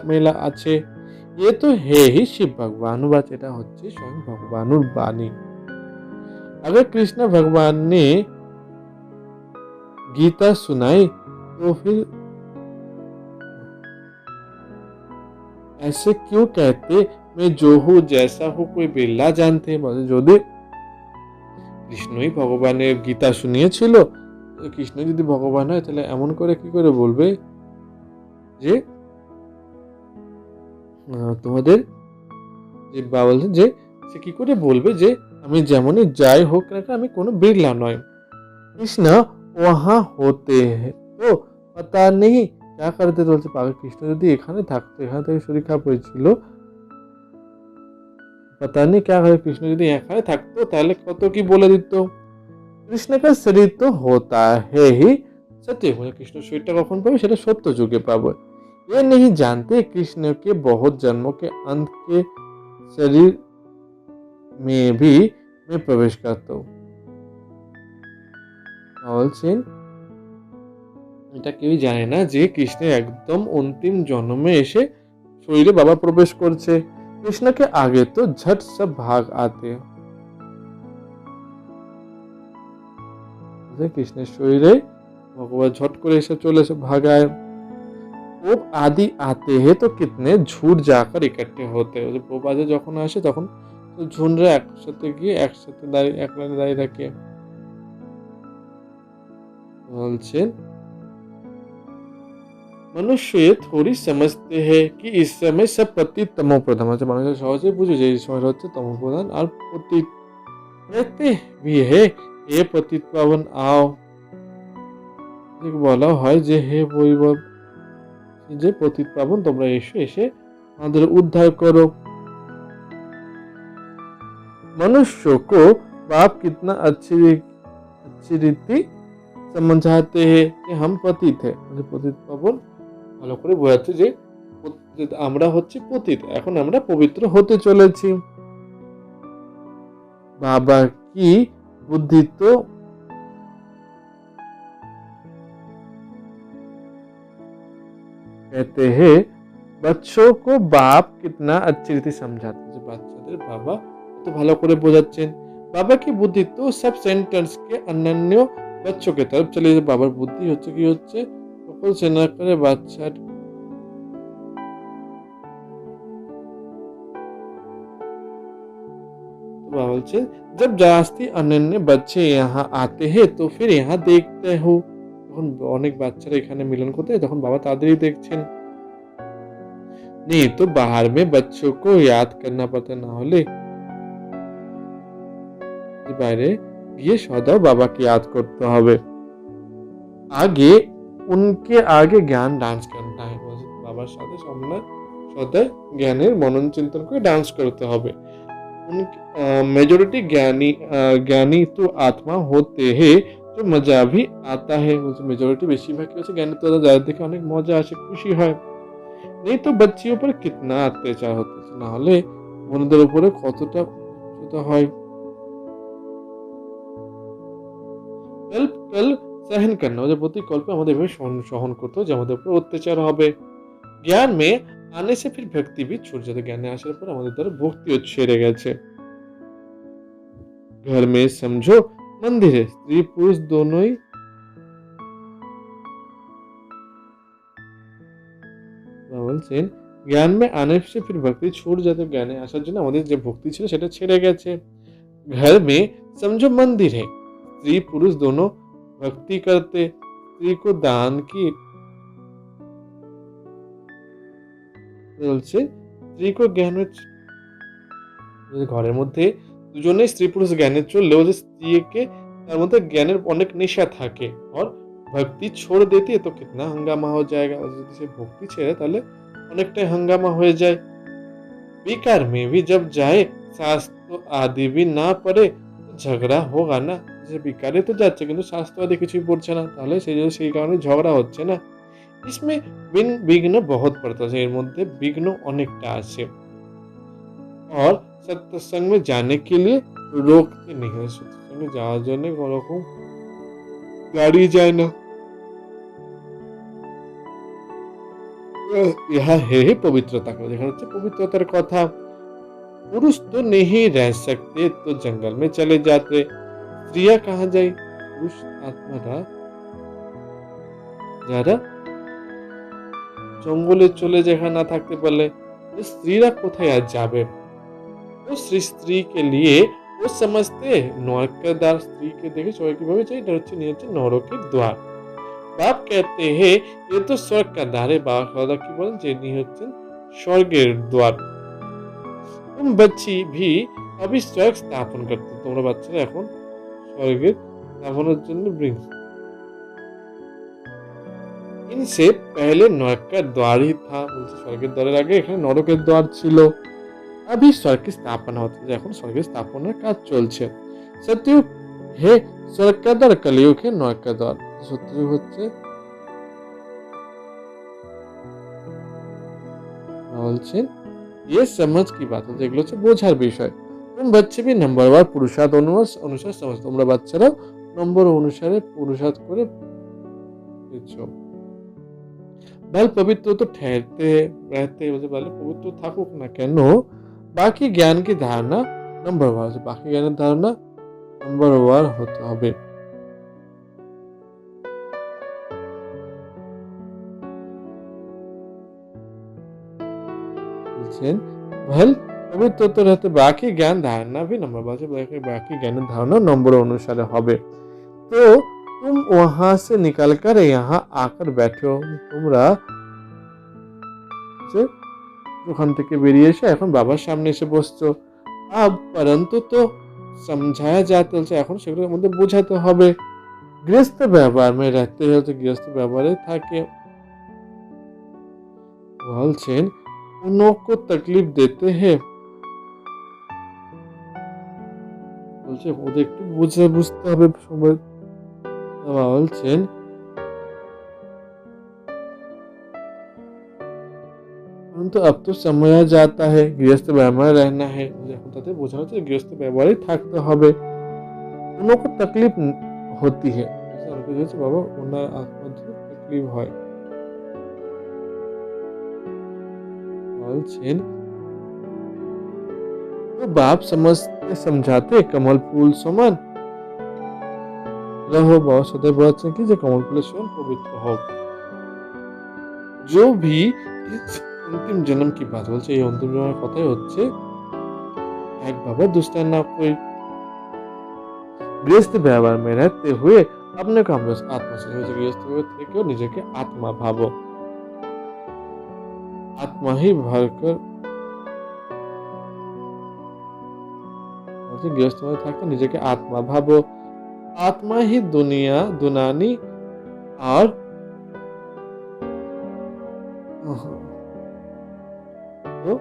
মেলা আছে। ये तो है ही शिव भगवान बात, এটা হচ্ছে স্বয়ং ভগবানুর বাণী। अगर कृष्ण भगवान ने गीता सुनाई तो फिर ऐसे क्यों कहते मैं जो हूँ जैसा हूँ कोई बिल्ला जानते, যদি কৃষ্ণই ভগবানের গীতা শুনিয়েছিল, কৃষ্ণ যদি ভগবান হয় তাহলে এমন করে কি করে বলবে যে তোমাদের যে বলছেন যে সে কি করে বলবে যে আমি যেমনই যাই হোক না আমি কোনো বিড়লা নয়। কৃষ্ণ ওহা হতে তো পাতা নেই যা করতে বলছে, কৃষ্ণ যদি এখানে থাকতো, এখান থেকে শরীর খারাপ হয়েছিল, पता नहीं क्या है, कृष्ण यदि एखाने থাকতো তাহলে কত কি বলে দিত। কৃষ্ণ का शरीर तो होता है ही सत्य, মানে কৃষ্ণ শরীরটা কখন পাবে সেটা সত্য যুগে পাবে। ये नहीं जानते कृष्ण के बहुत जन्मों के अंत के शरीर में भी मैं प्रवेश करता हूँ, বলছেন এটা কেউই জানে না যে কৃষ্ণের একদম অন্তিম জন্মে এসে শরীরে বাবা প্রবেশ করছে। कृष्ण के आगे तो झट सब भाग आते हैं, कृष्ण शरीरे भगवान झट করে এসে চলে এসে ভাগায়। পোপ আদি आते हैं तो कितने झूठ जाकर इकट्ठे होते हैं, পোপ আদি যখন আসে তখন তো ঝুনরা একসাথে গিয়ে একসাথে দাঁড়িয়ে এক লাইনে দাঁড়িয়ে থাকে। বলছেন মনুষ্য থোড়ি समझते हैं कि इस समय सब पतित तमो प्रधान আছে মানুষের সহজে বুঝে যে এই সময়টা হচ্ছে তমো প্রধান আর পতিত कहते भी है हे पतित पावन आओ বলা হয় যে হে বৈভব যে পতিত পাবন তোমরা এসো এসে আমাদের উদ্ধার করো मनुष्य को बाप कितना अच्छी रीति समझाते हैं कि हम पतित है পতিত পাবন ভালো করে বোঝাচ্ছে যে আমরা হচ্ছে পতিত এখন আমরা পবিত্র হতে চলেছি बाबा की बुद्धि तो कहते हैं बच्चों को बाप कितना अच्छी रीति समझाते हैं বাচ্চাদের বাবা তো ভালো করে বোঝাচ্ছেন बाबा की बुद्धि तो सब सेंटेंस के अनन्य बच्चों के तरफ चले बाবার বুদ্ধি হচ্ছে কি হচ্ছে সকল সেনা করে বাচ্চার बोलছে जब जास्ती अनन्य बच्चे यहाँ आते हैं तो फिर यहाँ देखते हो তখন অনেক বাচ্চারা এখানে মিলন করতে তখন বাবা তাদেরই দেখছেন नहीं तो बाहर में बच्चों को याद करना पड़ता ना হলে বাইরে গিয়ে সদাও বাবাকে याद করতে হবে आगे उनके आगे ज्ञान डांस करना है বাবার সাথে সামনে সদাই জ্ঞানের মনন চিন্তন করে ডান্স করতে হবে मेजोरिटी ज्ञानी तो आत्मा होते हैं जो मजा भी आता है मेजोरिटी बेशिरभाग কি হচ্ছে জ্ঞানী তো যাদের দেখে অনেক মজা আসে খুশি হয় नहीं तो बच्चियों पर कितना अत्याचार होता है না হলে বোনদের উপরে কতটা হয় कल सहन करना যে প্রতি কল্পে আমাদের এভাবে সহন করতে হবে যে আমাদের উপর অত্যাচার হবে ज्ञान में आने से फिर भक्ति भी छूट जाती है ज्ञाने आसार पर আমাদের দ্বারা ভক্তিও ছেড়ে গেছে घर में समझो मंदिर है स्त्री पुरुष दोनों ही বলছেন ज्ञान में आने से फिर भक्ति छूट जाती है ज्ञाने আসার জন্য আমাদের যে ভক্তি ছিল সেটা ছেড়ে গেছে घर में समझो मंदिर है स्त्री पुरुष दोनों भक्ति करते स्त्री को दान की বলছে স্ত্রী को ज्ञान ঘরের মধ্যে দুজনে স্ত্রী পুরুষ জ্ঞানে চললেও যে স্ত্রীকে তার মধ্যে জ্ঞানের অনেক নেশা থাকে और भक्ति छोड़ देती है तो कितना हंगामा हो जाएगा और যদি সে ভক্তি ছেড়ে তাহলে অনেকটাই हंगामा হয়ে যায় बेकार में भी जब जाए शास्त्र आदि भी ना पढ़े तो झगड़ा होगा ना যে বিকারে তো যাচ্ছে কিন্তু শাস্ত্র আদি কিছুই পড়ছে না তাহলে সেই কারণে ঝগড়া হচ্ছে না इसमें विघ्न बहुत पड़ता है এর মধ্যে বিঘ্ন অনেকটা আছে और सत्संग में जाने के लिए रोकते नहीं है सत्संग में যাওয়ার জন্য কোনো রকম গাড়ি যায় না यह है पवित्रता का देखा যাচ্ছে পবিত্রতার কথা पुरुष तो नहीं रह सकते तो जंगल में चले जाते स्त्रियां कहाँ जाए पुरुष आत्मारा যারা জঙ্গলে চলে যেখানে না থাকতে পারলে স্ত্রীরা কোথায় আর যাবে वो स्त्री के लिए वो समझते नरक का द्वार स्त्री के देखे সবাই কিভাবে চাই এটা হচ্ছে নিয়ে হচ্ছে নরকের দ্বার बाप कहते हैं ये तो स्वर्ग का द्वार है बाबा খাওয়া কি বলেন যে নিয়ে হচ্ছেন স্বর্গের দ্বার तुम बच्ची भी अभी स्वर्ग स्थापन करते তোমরা বাচ্চারা এখন স্বর্গের স্থাপনের জন্য ব্রিং इनसे पहले नरक का द्वार ही था स्वर्गের দ্বারের আগে এখানে নরকের দ্বার ছিল अभी स्वर्ग की स्थापना होती है এখন স্বর্গের স্থাপনার কাজ চলছে सत्ययुग है स्वर्ग का द्वार कलयुग है नरक का द्वार सत्ययुग হচ্ছে বলছেন ये समझ की बात है যেগুলো হচ্ছে বোঝার বিষয় तुम बच्चे भी नंबरवार पुरुषार्थ अनुसार समझ তোমরা বাচ্চারা নম্বর অনুসারে পুরুষার্থ করে বুঝছো बल पवित्र तो ठहरते रहते বলে पवित्र থাকুক না কেন बाकी ज्ञान की धारणा नंबरवार बाकी ज्ञान की धारणा नंबरवार होते হবে भल पवित्र तो रहते बाकी ज्ञान धारणा भी नंबरवार बाकी ज्ञान धारणा नंबर अनुसार হবে तो तुम वहां से निकलकर यहाँ आकर बैठे हो তোমরা হচ্ছে ওখান থেকে বেরিয়ে এসে এখন বাবার সামনে এসে বসছো। परंतु तो समझाया जाता है এখন সেগুলোর মধ্যে বোঝাতে হবে। गृहस्थ व्यवहार में रहते हैं तो गृहस्थ व्यवहारे থাকে বলছেন उन्हों को तकलीफ देते हैं বলছে ওদের একটু বুঝতে হবে সবাই। বলছেন परंतु अब तो समझा जाता है गृहस्थ व्यवहार रहना है এখন তাতে বোঝানো হচ্ছে গৃহস্থ ব্যবহারই থাকতে হবে। उन्हों को तकलीफ होती है অনেকে হচ্ছে বাবা ওনার আত্মহত্যা তকলিফ হয়। বলছেন तो बाप समझते समझाते कमल फूल समान रहो। बाबा सदैव বলছেন কি যে কমল ফুলের সমান পবিত্র হোক। जो भी इस अंतिम जन्म की बात বলছে এই অন্তিম জন্মের কথাই হচ্ছে এক বাবা दूसरा ना कोई। गृहस्थ व्यवहार में रहते हुए अपने को আমরা आत्मा से गृहस्थ व्यवहार থেকেও নিজেকে आत्मा ভাবো। आत्मा ही भरकर गृहस्थ में থাকতে নিজেকে आत्मा ভাবো। आत्मा ही दुनिया दुनानी और तो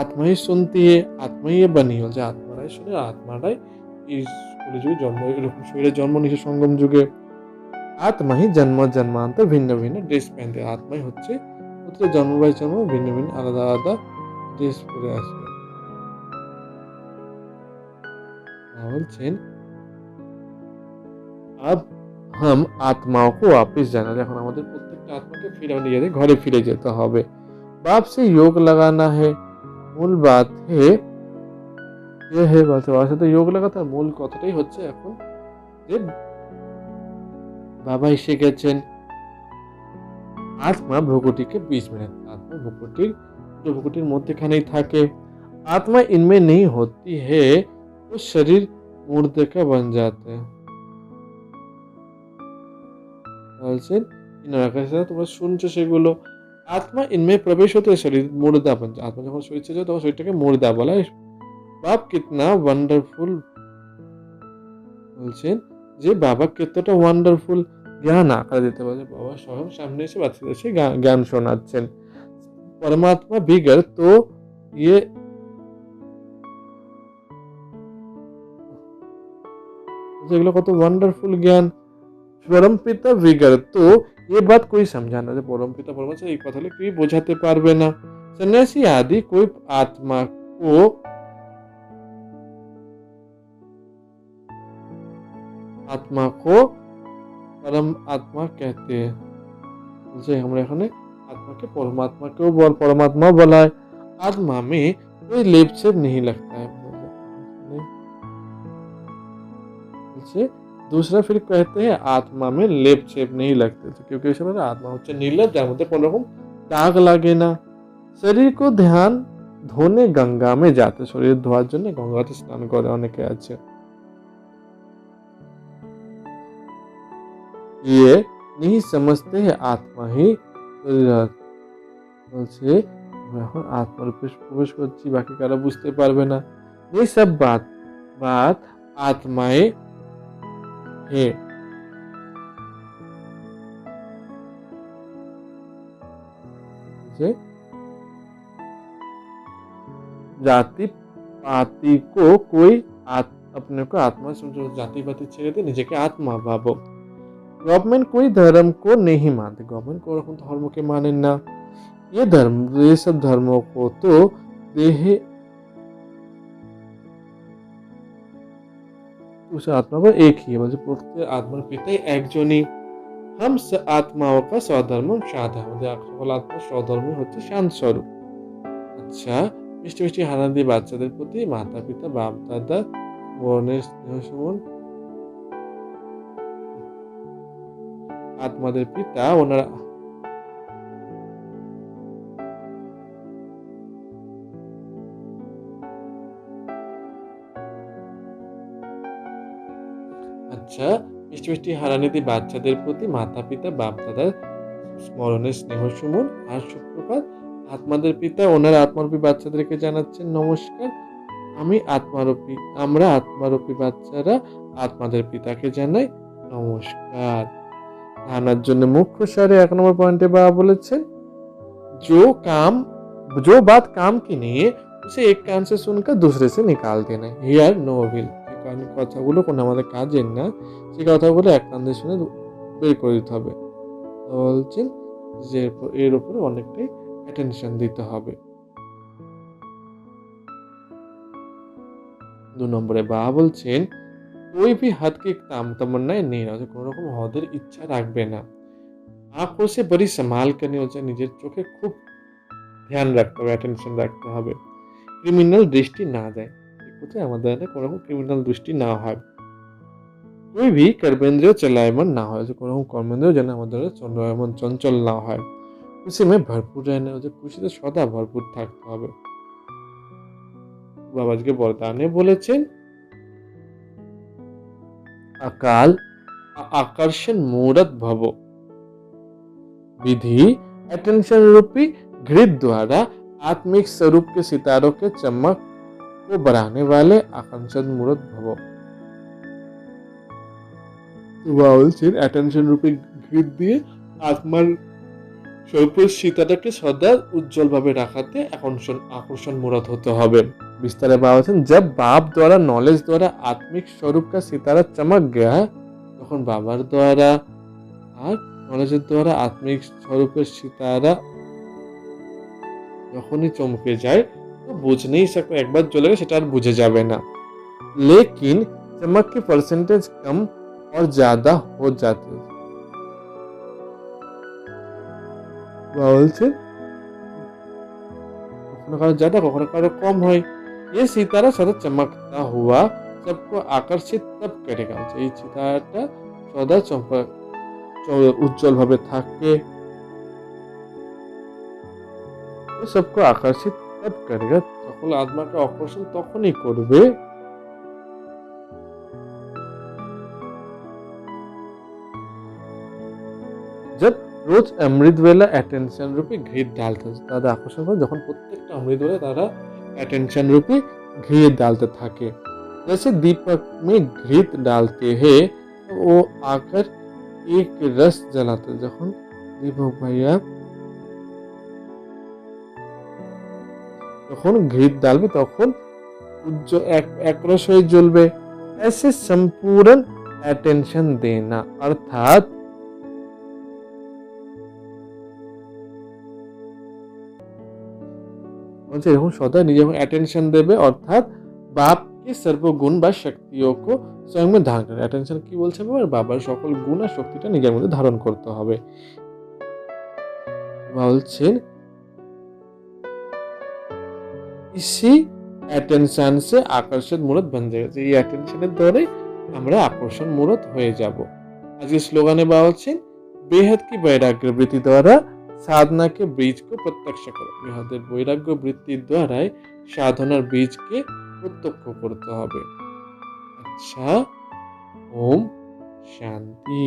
आत्मा ही सुनती है आत्मा ही बनी हो যে আত্মারাই শুনে আত্মারাই এই কলিযুগে জন্ম এরকম শরীরে জন্ম নিছে সঙ্গম যুগে। आत्मा ही जन्म जन्मांतर ভিন্ন ভিন্ন ড্রেস পहनते আত্মাই হচ্ছে প্রত্যেক জন্ম বাই জন্ম ভিন্ন ভিন্ন আলাদা আলাদা ড্রেস পরে আসবে। বলছেন अब हम आत्माओं को वापस जाना এখন আমাদের প্রত্যেকটা আত্মাকে ফিরে নিজেদের ঘরে ফিরে যেতে হবে। बाप से योग लगाना है मूल बात है ये है বলতে বাবার সাথে যোগ লাগাতে মূল কথাটাই হচ্ছে এখন যে বাবা এসে গেছেন। आत्मा भ्रुकुटी के बीच में रहता है आत्मा भ्रुकुटिर मध्यखानेই থাকে। आत्मा इनमें नहीं होती है तो शरीर मुर्दे का बन जाता है। বলছেন তোমরা শুনছো সেগুলো आत्मा इनमें प्रवेश होते शरीर मुर्दा बन जाता। आत्मा যখন শরীর ছেড়ে যায় তখন শরীরটাকে মুর্দা বলা হয়। बाप कितना वंडरफुल বলছেন যে বাবা কতটা ওয়ান্ডারফুল জ্ঞান আকারে দিতে পারে। বাবা স্বয়ং সামনে এসে বাচ্চাদের এসে জ্ঞান শোনাচ্ছেন। परमात्मा बिगर तो ये যেগুলো কত ওয়ান্ডারফুল জ্ঞান। परम पिता बिगर तो ये बात कोई समझा ना যে परम पिता परमात्मा এই কথাগুলো কেউ বোঝাতে পারবে না। सन्यासी आदि कोई आत्मा को परम आत्मा कहते हैं। যে আমরা এখানে आत्मा के परमात्मा को परमात्मा बोला है। आत्मा में कोई लेप छेप नहीं लगता है। दूसरा फिर कहते हैं आत्मा में लेप छेप नहीं लगते थे क्योंकि समय आत्मा হচ্ছে নীলা যার মধ্যে কোনো রকম দাগ লাগে না। শরীর को ध्यान धोने गंगा में जाते শরীর ধোয়ার জন্য গঙ্গাতে স্নান করে অনেকে আছে। ये नहीं समझते हैं आत्मा ही বলছে এখন আত্মার প্রবেশ করছি বাকি কারা বুঝতে পারবে না। এই সব बात आत्माएं है। जाति पाति को कोई अपने को आत्मा समझो जाति पाति ছেড়ে দিয়ে নিজেকে आत्मा भावो। गवर्नमेंट कोई धर्म को नहीं मानते गवर्नमेंट को रकम धर्म के माने ना। ये सब धर्मों को तो देह उस आत्मा को एक ही है मतलब प्रत्येक आत्मा पिता एक जनी। हम आत्माओं का स्वधर्म शांत है সকল আত্মা স্বধর্মী হচ্ছে শান্ত স্বরূপ। আচ্ছা মিষ্টি মিষ্টি হানা দিয়ে বাচ্চাদের প্রতি মাতা পিতা বাপ দাদা বর্ণের স্নেহ সুমন आत्माদের পিতা ওনারা আচ্ছা মিষ্টি মিষ্টি হারানিধি বাচ্চাদের প্রতি মাতা পিতা বাপ দাদার স্মরণে স্নেহ সুমন আর সুপ্রভাত। আত্মাদের পিতা ওনার আত্মারূপী বাচ্চাদেরকে জানাচ্ছেন নমস্কার। আমরা আত্মারূপী বাচ্চারা আত্মাদের পিতাকে জানাই নমস্কার। ধারণার জন্য মুখ্য সারে 1 নম্বর পয়েন্টে বাবা বলেছেন, जो बात काम की नहीं है उसे एक कान से सुनकर दूसरे से निकाल देना। Hear no evil. যে কথাগুলো কোনো আমাদের কাজের না, সেই কথাগুলো এক কান দিয়ে শুনে বের করে দিতে হবে। বলছেন যে এর উপরে অনেকটাই অ্যাটেনশন দিতে হবে। 2 নম্বরে বাবা বলছেন, कोई भी हद की तमन्नाएं नहीं रखो, কোনো রকম হদের ইচ্ছা রাখবে না। आंखों से बड़ी संभाल करनी হচ্ছে, নিজের চোখে খুব ধ্যান রাখতে হবে, অ্যাটেনশন রাখতে হবে। ক্রিমিনাল দৃষ্টি না দেয়, ঠিক আছে, আমাদের কোনো রকম ক্রিমিনাল দৃষ্টি না হয়। कोई भी कर्मेंद्रिय चलायमान না হয়, যে কোনো রকম কর্মেন্দ্রিয় যেন আমাদের চলায়মান চঞ্চল না হয়। খুশি में भरपूर रहना, যে খুশিতে সদা ভরপুর থাকতে হবে। বাবা আজকে বরদানে বলেছেন, अकाल आकर्षण मूरत भव विधि अटेंशन रूपी घृत द्वारा आत्मिक स्वरूप के सितारों के चमक को बढ़ाने वाले आकर्षण मूरत भव। বলছেন অ্যাটেনশন রূপী ঘৃত দিয়ে আত্মার স্বরূপের সিতারাকে সদা উজ্জ্বলভাবে রাখাতে আকর্ষণ मूरत होते হবে। विस्तार बलছেন, जब बाप द्वारा नॉलेज द्वारा आत्मिक स्वरूप का सितारा चमक गया, তখন বাবার দ্বারা আর নলেজের দ্বারা আত্মিক স্বরূপের সিতারা যখনই চমকে যায় তো বুঝ नहीं सकता, একবার জ্বলে গেলে সেটা আর বুঝে যাবে না। लेकिन चमक की परसेंटेज कम और ज्यादा हो जाते বলছেন কখনো কারো ज्यादा কখনো কারো কম হয়। ये सितारा सदा चमकता हुआ सबको आकर्षित तब करेगा, এই সিতারাটা সদা উজ্জ্বল ভাবে থাকে, सबको आकर्षित तब करेगा, সকল আত্মাকে আকর্ষণ তখনই করবে जब रोज अमृत वेला अटेंशन रूपी घृत डालते, তাদের আকর্ষণ করে যখন প্রত্যেকটা অমৃত বেলা তারা अटेंशन रूपी घृत डालते থাকে। जैसे दीपक में घृत डालते हैं तो वो आकर एक रस जलाते, যখন দীপক ভাইয়া যখন ঘৃত डालবে তখন এক রস হয়ে জ্বলবে। ऐसे संपूर्ण अटेंशन देना अर्थात এরকম সদা নিজে অ্যাটেনশন দেবে, অর্থাৎ বাপ के सर्वगुण বা শক্তিও को स्वयं में धारण करना। অ্যাটেনশন কি বলছে বাবার সকল গুণ আর শক্তিটা নিজের মধ্যে ধারণ করতে হবে। বলছেন इसी অ্যাটেনশন से আকর্ষণ মূরত बन जाएगा, এই অ্যাটেনশনের দ্বারা আমরা আকর্ষণ মূরত হয়ে যাব। আজকে স্লোগানে বলছেন, बेहद की वैराग्य वृत्ति द्वारा साधना के बीज को प्रत्यक्ष करो। বেহদের বৈরাগ্য বৃত্তির দ্বারাই সাধনার বীজকে প্রত্যক্ষ করতে হবে। আচ্ছা, ওম শান্তি।